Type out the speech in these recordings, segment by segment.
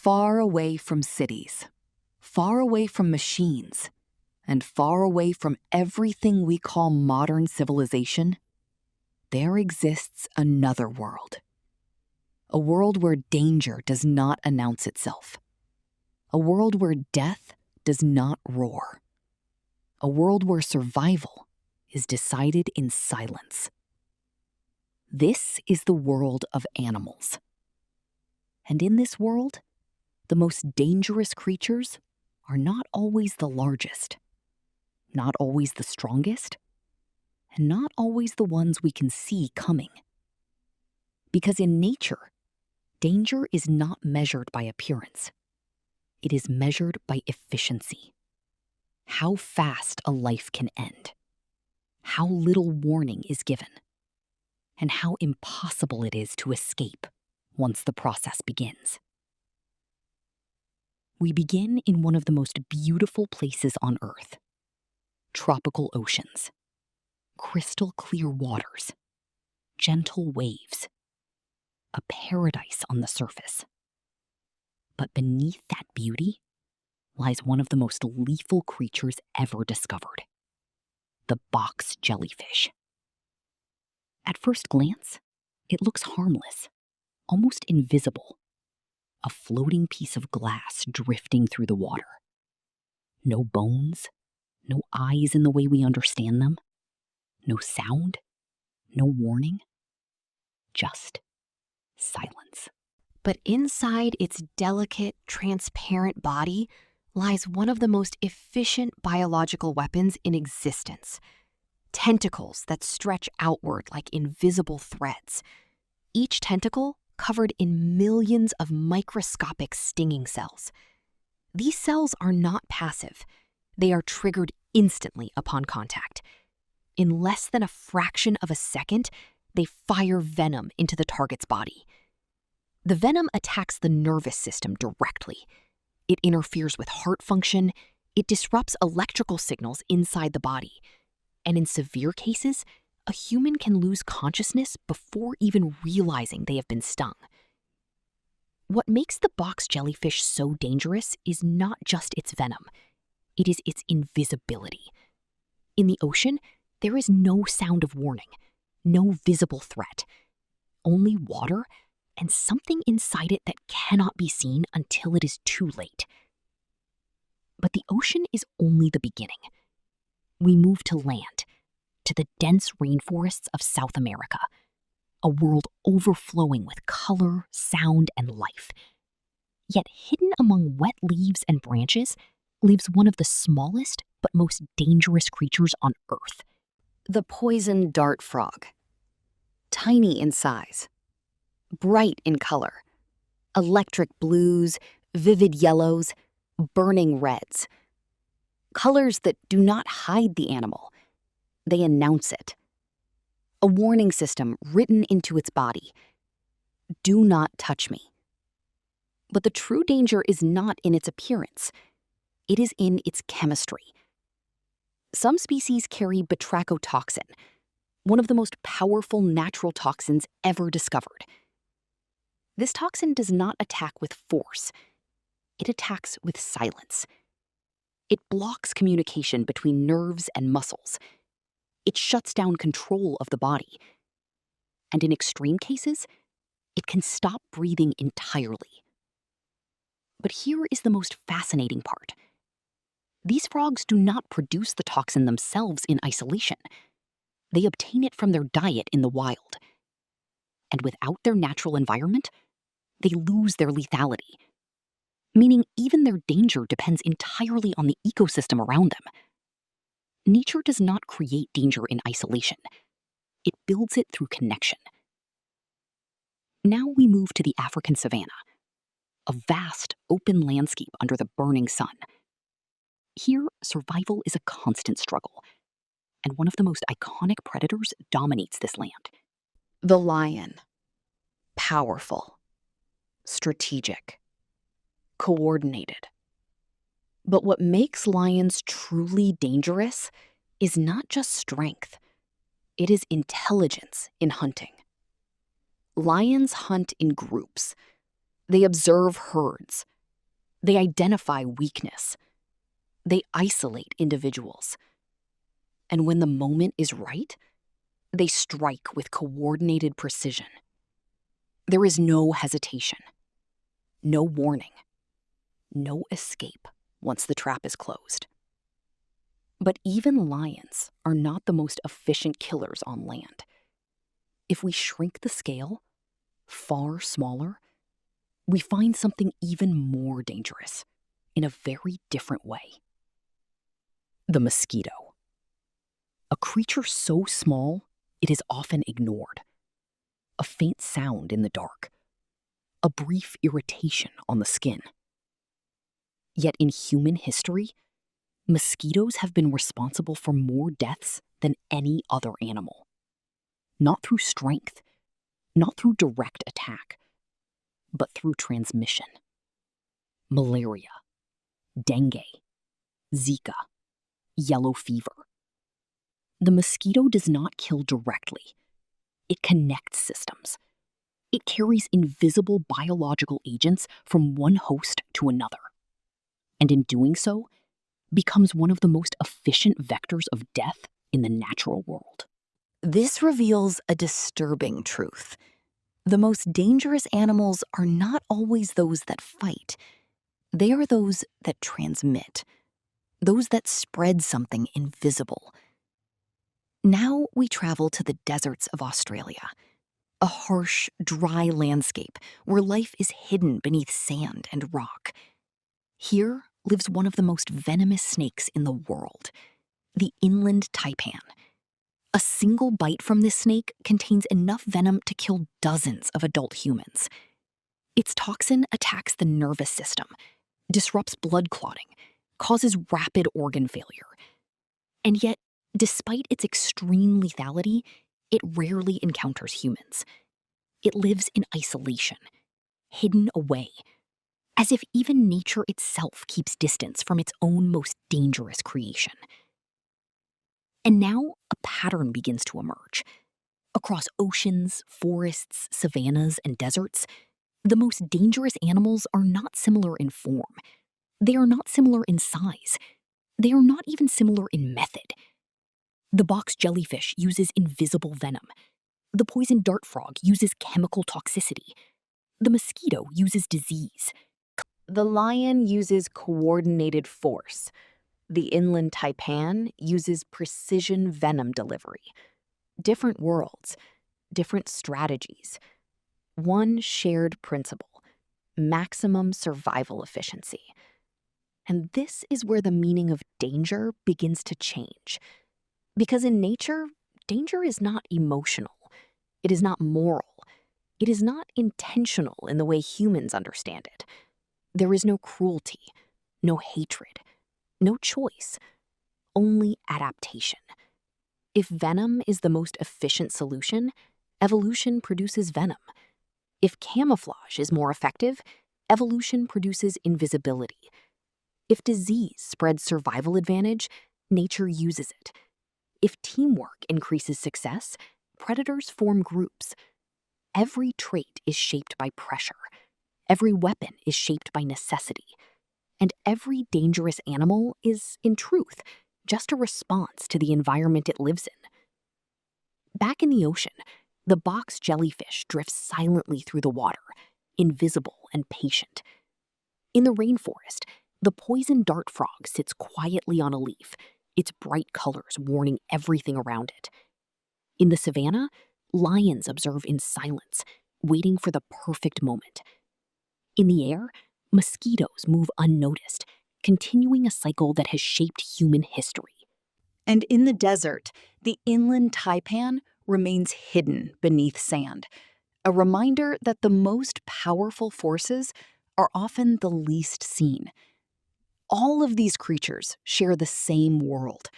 Far away from cities, far away from machines, and far away from everything we call modern civilization, there exists another world. A world where danger does not announce itself. A world where death does not roar. A world where survival is decided in silence. This is the world of animals. And in this world, the most dangerous creatures are not always the largest, not always the strongest, and not always the ones we can see coming. Because in nature, danger is not measured by appearance. It is measured by efficiency. How fast a life can end, how little warning is given, and how impossible it is to escape once the process begins. We begin in one of the most beautiful places on Earth: tropical oceans, crystal clear waters, gentle waves, a paradise on the surface. But beneath that beauty lies one of the most lethal creatures ever discovered: the box jellyfish. At first glance, it looks harmless, almost invisible, a floating piece of glass drifting through the water. No bones, no eyes in the way we understand them, no sound, no warning, just silence. But inside its delicate, transparent body lies one of the most efficient biological weapons in existence: tentacles that stretch outward like invisible threads, each tentacle covered in millions of microscopic stinging cells. These cells are not passive. They are triggered instantly upon contact. In less than a fraction of a second, they fire venom into the target's body. The venom attacks the nervous system directly. It interferes with heart function. It disrupts electrical signals inside the body. And in severe cases, a human can lose consciousness before even realizing they have been stung. What makes the box jellyfish so dangerous is not just its venom. It is its invisibility. In the ocean, there is no sound of warning, no visible threat, only water and something inside it that cannot be seen until it is too late. But the ocean is only the beginning. We move to land, to the dense rainforests of South America, a world overflowing with color, sound, and life. Yet hidden among wet leaves and branches lives one of the smallest but most dangerous creatures on Earth: the poison dart frog. Tiny in size, bright in color, electric blues, vivid yellows, burning reds. Colors that do not hide the animal, they announce it. A warning system written into its body: do not touch me. But the true danger is not in its appearance. It is in its chemistry. Some species carry batrachotoxin, one of the most powerful natural toxins ever discovered. This toxin does not attack with force. It attacks with silence. It blocks communication between nerves and muscles. It shuts down control of the body. And in extreme cases, it can stop breathing entirely. But here is the most fascinating part. These frogs do not produce the toxin themselves in isolation. They obtain it from their diet in the wild. And without their natural environment, they lose their lethality, meaning even their danger depends entirely on the ecosystem around them. Nature does not create danger in isolation. It builds it through connection. Now we move to the African savanna, a vast, open landscape under the burning sun. Here, survival is a constant struggle, and one of the most iconic predators dominates this land: the lion. Powerful, strategic, coordinated. But what makes lions truly dangerous is not just strength. It is intelligence in hunting. Lions hunt in groups. They observe herds, They identify weakness. They isolate individuals. And when the moment is right, they strike with coordinated precision. There is no hesitation, no warning, no escape once the trap is closed. But even lions are not the most efficient killers on land. If we shrink the scale, far smaller, we find something even more dangerous in a very different way. The mosquito. A creature so small, it is often ignored. A faint sound in the dark. A brief irritation on the skin. Yet in human history, mosquitoes have been responsible for more deaths than any other animal. Not through strength, not through direct attack, but through transmission. Malaria, dengue, Zika, yellow fever. The mosquito does not kill directly. It connects systems. It carries invisible biological agents from one host to another. And in doing so, becomes one of the most efficient vectors of death in the natural world. This reveals a disturbing truth. The most dangerous animals are not always those that fight. They are those that transmit, those that spread something invisible. Now we travel to the deserts of Australia, a harsh, dry landscape where life is hidden beneath sand and rock. Here lives one of the most venomous snakes in the world, the inland taipan. A single bite from this snake contains enough venom to kill dozens of adult humans. Its toxin attacks the nervous system, disrupts blood clotting, causes rapid organ failure. And yet, despite its extreme lethality, it rarely encounters humans. It lives in isolation, hidden away, as if even nature itself keeps distance from its own most dangerous creation. And now a pattern begins to emerge. Across oceans, forests, savannas, and deserts, the most dangerous animals are not similar in form. They are not similar in size. They are not even similar in method. The box jellyfish uses invisible venom. The poison dart frog uses chemical toxicity. The mosquito uses disease. The lion uses coordinated force. The inland taipan uses precision venom delivery. Different worlds, different strategies. One shared principle: maximum survival efficiency. And this is where the meaning of danger begins to change. Because in nature, danger is not emotional. It is not moral. It is not intentional in the way humans understand it. There is no cruelty, no hatred, no choice, only adaptation. If venom is the most efficient solution, evolution produces venom. If camouflage is more effective, evolution produces invisibility. If disease spreads survival advantage, nature uses it. If teamwork increases success, predators form groups. Every trait is shaped by pressure. Every weapon is shaped by necessity. And every dangerous animal is, in truth, just a response to the environment it lives in. Back in the ocean, the box jellyfish drifts silently through the water, invisible and patient. In the rainforest, the poison dart frog sits quietly on a leaf, its bright colors warning everything around it. In the savanna, lions observe in silence, waiting for the perfect moment. In the air, mosquitoes move unnoticed, continuing a cycle that has shaped human history. And in the desert, the inland taipan remains hidden beneath sand, a reminder that the most powerful forces are often the least seen. All of these creatures share the same world,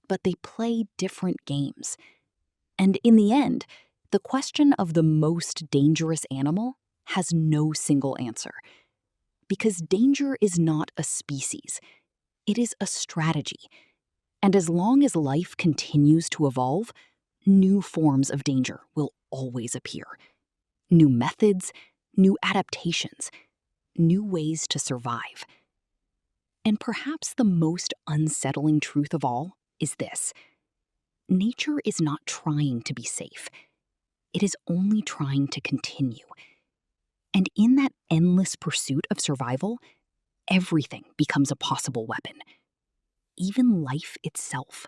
but they play different games. And in the end, the question of the most dangerous animal has no single answer. Because danger is not a species, it is a strategy. And as long as life continues to evolve, new forms of danger will always appear. New methods, new adaptations, new ways to survive. And perhaps the most unsettling truth of all is this: nature is not trying to be safe. It is only trying to continue. And in that endless pursuit of survival, everything becomes a possible weapon, even life itself.